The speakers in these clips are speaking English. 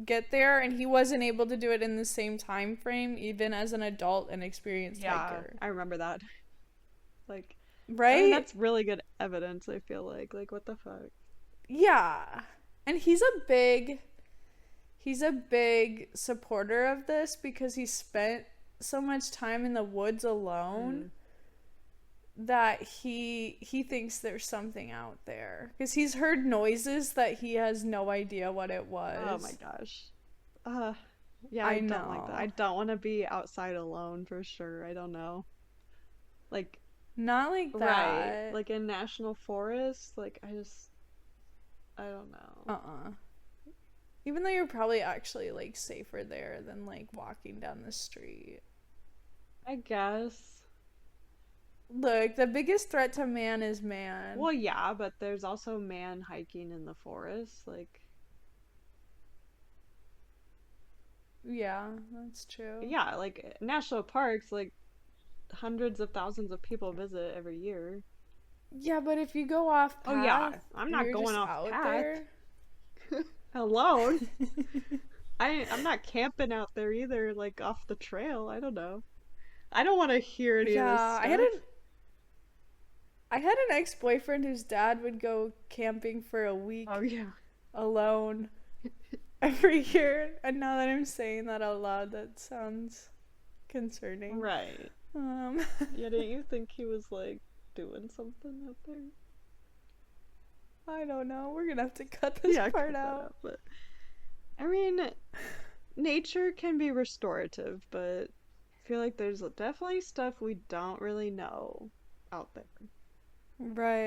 get there, and he wasn't able to do it in the same time frame, even as an adult and experienced hiker. I remember that. Like, I mean, Right? that's really good evidence, I feel like. Like, what the fuck? Yeah. And he's a big supporter of this because he spent so much time in the woods alone Mm. that he thinks there's something out there because he's heard noises that he has no idea what it Oh my was. gosh. Uh, yeah, I I don't like that. I know. don't want to be outside alone for sure. I don't know. Like, Not like right. that. Like in national forests, like I don't know. Uh-uh. Even though you're probably actually like safer there than like walking down the street. I guess. Look, the biggest threat to man is man. Well, yeah, but there's also man hiking in the forest. Like, Yeah, that's true. yeah, like national parks, like hundreds of thousands of people visit every year. Yeah, but if you go off Oh path, yeah, I'm not you're going just off out path there. alone. I'm not camping out there either, like off the trail. I don't know. I don't want to hear any of this Yeah, stuff. I had an ex-boyfriend whose dad would go camping for a Oh week yeah. alone every year, and now that I'm saying that out loud, that sounds concerning. Right. Um, Yeah, didn't you think he was like doing something out there? I don't know. We're gonna have to cut this Yeah, part cut that out. out. But I mean, nature can be restorative, but I feel like there's definitely stuff we don't really know out there.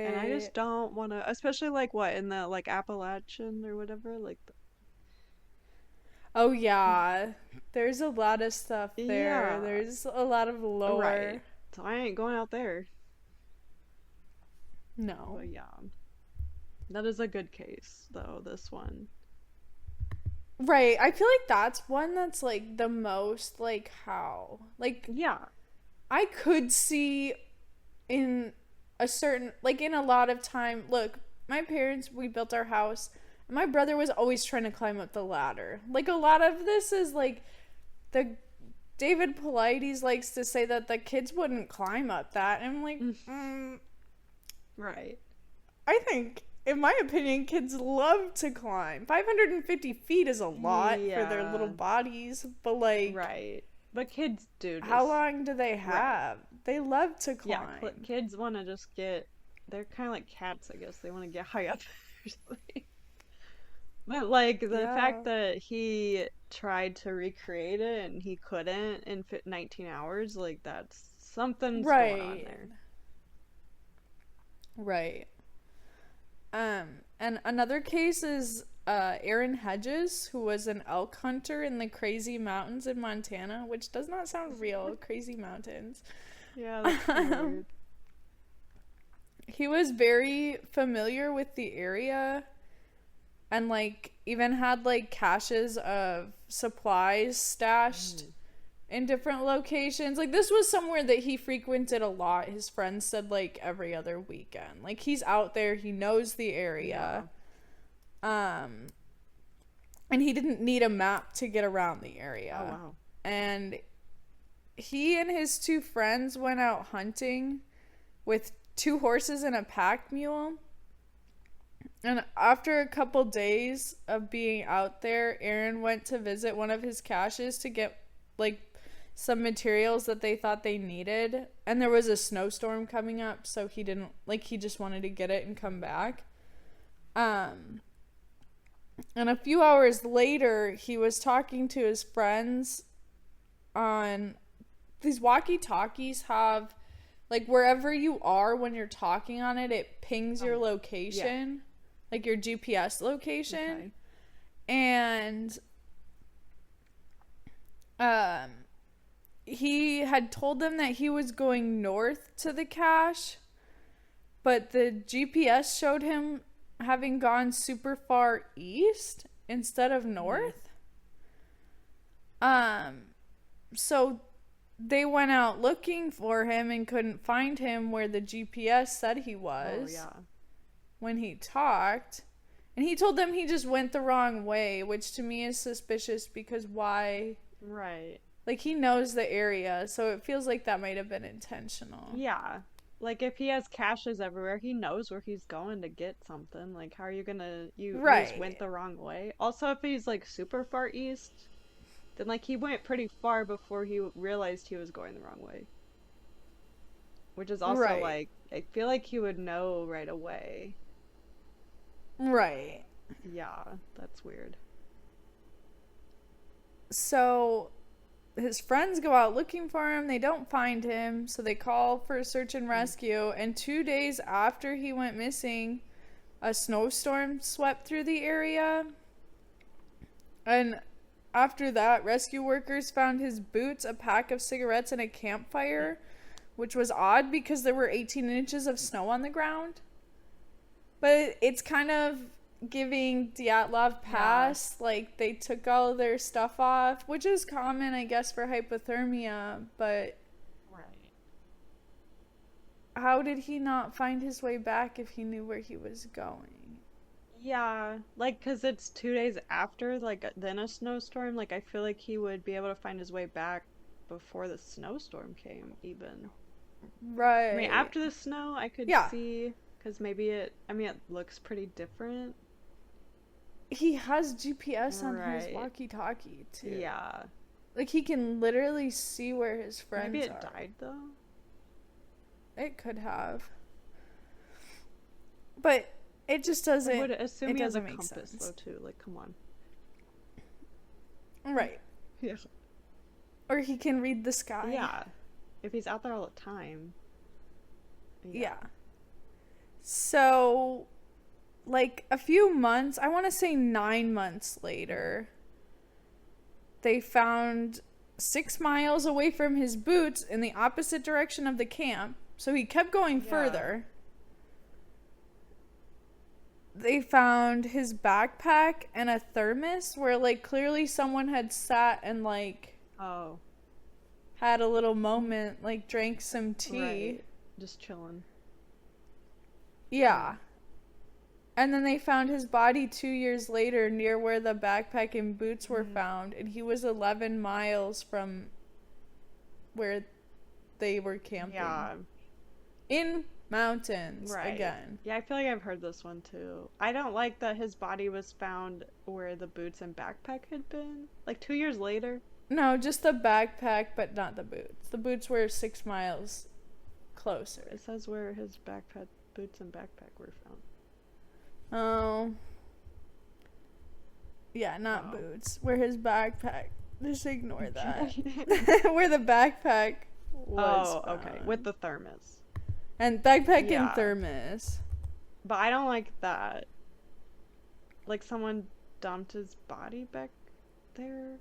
And I Right. just don't want to, especially like what in the like Appalachian or whatever, like Oh yeah. There's a lot of stuff there. yeah, There's a lot of right. lore. So I ain't going out there. No. But yeah, that is a good case though, this one. Right. I feel like that's one that's like the most like how. Like Yeah. I could see in a certain like in a lot of time. Look, my parents we built our house. And my brother was always trying to climb up the ladder. Like a lot of this is like the David Paulides likes to say that the kids wouldn't climb up that. And I'm like, Mm, right. I think, in my opinion, kids love to climb. 550 feet is a lot for their little Yeah. bodies, but like, Right. But kids do how just long do they right. have? They love to Yeah, climb. kids want to just get they're kind of like cats, I guess. They want to get high up or something. But like the fact Yeah. that he tried to recreate it and he couldn't in 19 hours, like that's something's going on Right. there. Right. And another case is Aaron Hedges, who was an elk hunter in the Crazy Mountains in Montana, which does not sound real, Crazy Mountains. Yeah, that's kind of weird. He was very familiar with the area and like even had like caches of supplies stashed Mm, in different locations. Like this was somewhere that he frequented a lot. His friends said like every other weekend. Like he's out there, he knows the yeah. area. Um and he didn't need a map to get around the Oh area. wow. And he and his two friends went out hunting with two horses and a pack mule. And after a couple days of being out there, Aaron went to visit one of his caches to get like some materials that they thought they needed. And there was a snowstorm coming up, so he didn't like he just wanted to get it and come back. Um and a few hours later, he was talking to his friends on these walkie-talkies have like wherever you are when you're talking on it, it pings your Yeah. location, like your GPS location. Okay. And um he had told them that he was going north to the cache, but the GPS showed him having gone super far east instead of Mm. north. Um so they went out looking for him and couldn't find him where the GPS said he Oh was yeah. when he talked. And he told them he just went the wrong way, which to me is suspicious because why? Right. Like, he knows the area, so it feels like that might have been intentional. Yeah. Like, if he has caches everywhere, he knows where he's going to get something. Like, how are you gonna... You just went the wrong way? Also, if he's, like, super far east, then, like, he went pretty far before he realized he was going the wrong way. Which is also, like, I feel like he would know right away. Right. Yeah, that's weird. So his friends go out looking for him. They don't find him, so they call for search and rescue. And 2 days after he went missing, a snowstorm swept through the area. And after that, rescue workers found his boots, a pack of cigarettes, and a campfire, which was odd because there were 18 inches of snow on the ground. But it's kind of giving Dyatlov pass. Like, they took all of their stuff off, which is common, I guess, for hypothermia, but how did he not find his way back if he knew where he was going? Yeah, like, because it's 2 days after, like, then a snowstorm. Like, I feel like he would be able to find his way back before the snowstorm came, even. Right. I mean, after the snow, I could see, because maybe it looks pretty different. He has GPS on his walkie-talkie, too. Yeah. Like, he can literally see where his friends are. Maybe it died, though? It could have. But it just doesn't... I would assume he has a compass, sense. though, too. Like, come on. Right. Yeah. Or he can read the sky. Yeah. If he's out there all the time. Yeah. So, like, a few months, I want to say 9 months later, they found 6 miles away from his boots in the opposite direction of the camp. So he kept going further. They found his backpack and a thermos where, like, clearly someone had sat and, like... Oh. Had a little moment, like, drank some tea. Right. Just chilling. Yeah. And then they found his body 2 years later near where the backpack and boots were found. And he was 11 miles from where they were camping. Yeah. In mountains, again. Yeah, I feel like I've heard this one, too. I don't like that his body was found where the boots and backpack had been. Like, 2 years later. No, just the backpack, but not the boots. The boots were 6 miles closer. It says where his backpack, boots and backpack were found. Oh. Yeah, not boots. Where his backpack. Just ignore that. Where the backpack was found. Okay. With the thermos. And backpack and thermos. But I don't like that. Like, someone dumped his body back there?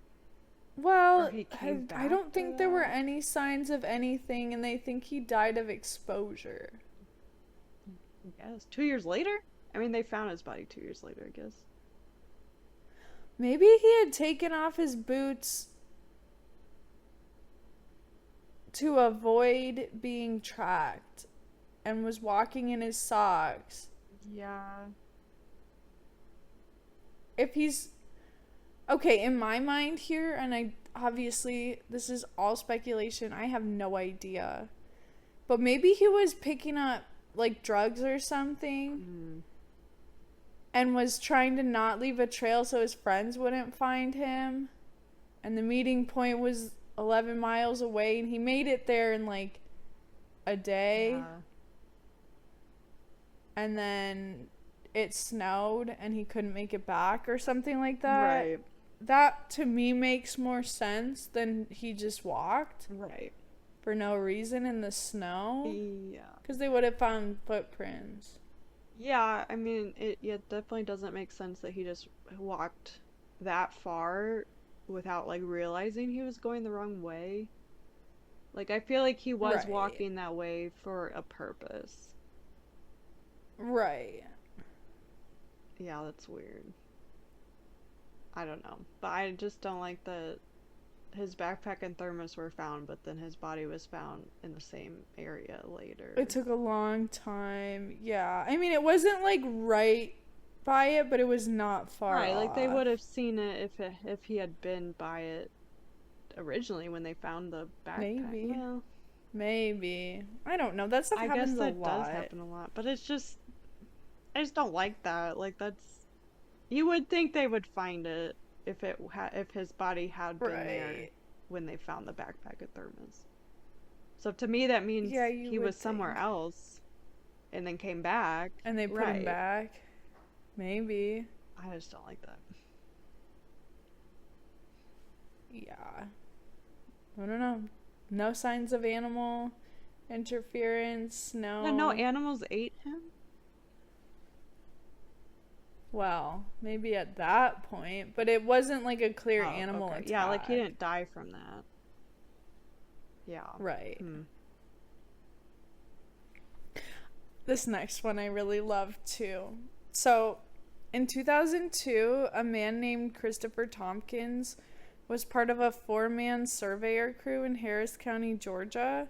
Well, I don't think there were any signs of anything, and they think he died of exposure. Yes. 2 years later? I mean, they found his body 2 years later, I guess. Maybe he had taken off his boots to avoid being tracked and was walking in his socks. Yeah. If he's... Okay, in my mind here, and obviously, this is all speculation, I have no idea. But maybe he was picking up, like, drugs or something. And was trying to not leave a trail so his friends wouldn't find him. And the meeting point was 11 miles away, and he made it there in, like, a day. Yeah. And then it snowed, and he couldn't make it back or something like that. Right. That, to me, makes more sense than he just walked. Right. For no reason in the snow. Yeah. Because they would have found footprints. Yeah, I mean, it definitely doesn't make sense that he just walked that far without, like, realizing he was going the wrong way. Like, I feel like he was walking that way for a purpose. Right. Yeah, that's weird. I don't know. But I just don't like that his backpack and thermos were found, but then his body was found in the same area later. It took a long time. Yeah. I mean, it wasn't, like, right by it, but it was not far Right, like they off. would have seen it if he had been by it originally when they found the backpack. Maybe. Well, Maybe. I don't know. That stuff I guess happens a that does lot. happen a lot, but it's just I just don't like that. Like that's you would think they would find it if his body had been there Right. when they found the backpack at Thermos. So to me that means Yeah, you he would was somewhere think. else and then came back. And they put him Right. back. Maybe. I just don't like that. Yeah. I don't know. No signs of animal interference. No. No animals ate him? Well, maybe at that point, but it wasn't like a clear Oh, animal okay. attack. Yeah, like he didn't die from that. Yeah. Right. Hmm. This next one I really love too. So, in 2002, a man named Christopher Tompkins was part of a 4-man surveyor crew in Harris County, Georgia.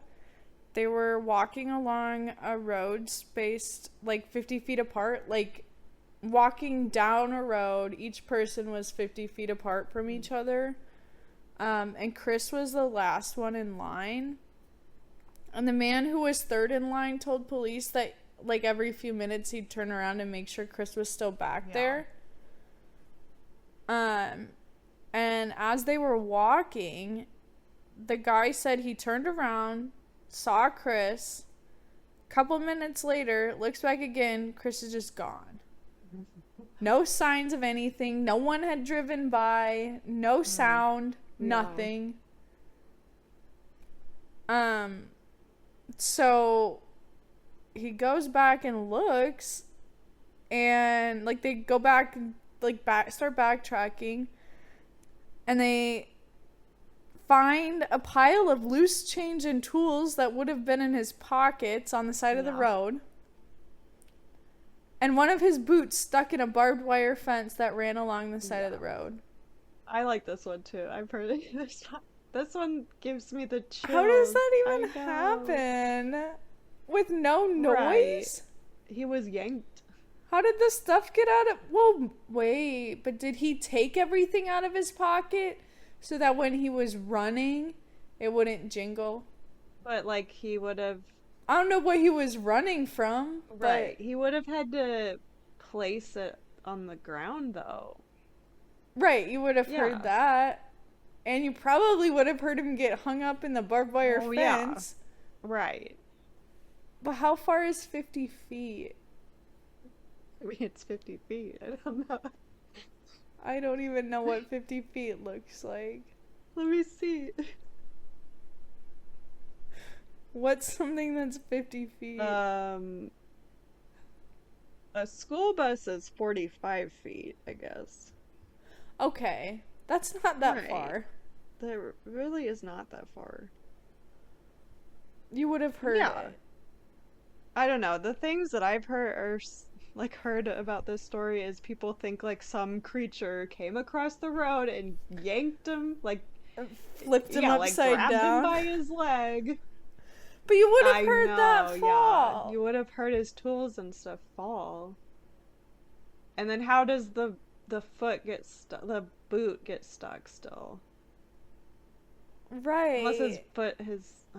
They were walking along a road spaced like 50 feet apart, like walking down a road. Each person was 50 feet apart from each other. And Chris was the last one in line. And the man who was third in line told police that like every few minutes he'd turn around and make sure Chris was still back there. And as they were walking, the guy said he turned around, saw Chris. Couple minutes later, looks back again, Chris is just gone. No signs of anything. No one had driven by. No sound. Nothing. So he goes back and looks, and like they go back, like start backtracking, and they find a pile of loose change and tools that would have been in his pockets on the side of the road, and one of his boots stuck in a barbed wire fence that ran along the side of the road. I like this one too. I've heard it. This one gives me the chills. How does that even happen? With no noise? Right. He was yanked. How did the stuff get out of... Well, wait, but did he take everything out of his pocket so that when he was running, it wouldn't jingle? But, like, he would have... I don't know what he was running from. Right. He would have had to place it on the ground, though. Right, you would have heard that. And you probably would have heard him get hung up in the barbed wire fence. Yeah. Right. But how far is 50 feet? I mean, it's 50 feet. I don't know. I don't even know what 50 feet looks like. Let me see. What's something that's 50 feet? A school bus is 45 feet, I guess. Okay. That's not that far. That really is not that far. You would have heard it. I don't know. The things that I've heard about this story is people think like some creature came across the road and yanked him, like flipped him upside grabbed down him by his leg. But you would have heard that fall. Yeah. You would have heard his tools and stuff fall. And then how does the foot get stuck? The boot get stuck still. Right. Unless his foot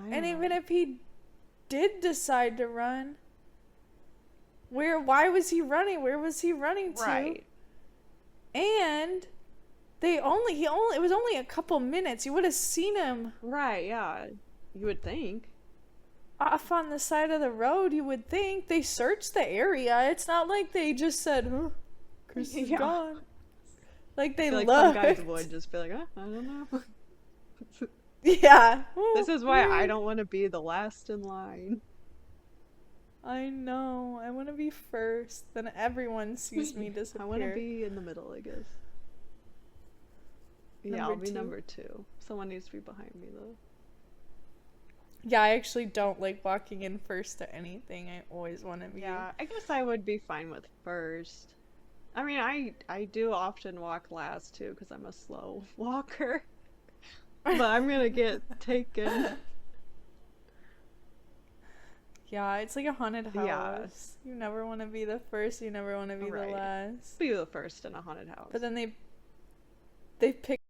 even if he did decide to run, why was he running? Where was he running to? Right. And it was only a couple minutes. You would have seen him. Right, yeah. You would think. Off on the side of the road, you would think. They searched the area. It's not like they just said, Chris is gone. Like they looked. Some guys would just be like, I don't know. Yeah. This is why I don't want to be the last in line. I know. I want to be first. Then everyone sees me disappear. I want to be in the middle, I guess. Yeah, I'll be number 2. Someone needs to be behind me, though. Yeah, I actually don't like walking in first to anything. I always want to be... Yeah, I guess I would be fine with first. I mean, I do often walk last, too, because I'm a slow walker. But I'm gonna get taken. Yeah, it's like a haunted house. Yeah. You never want to be the first. You never want to be the last. Be the first in a haunted house. But then they pick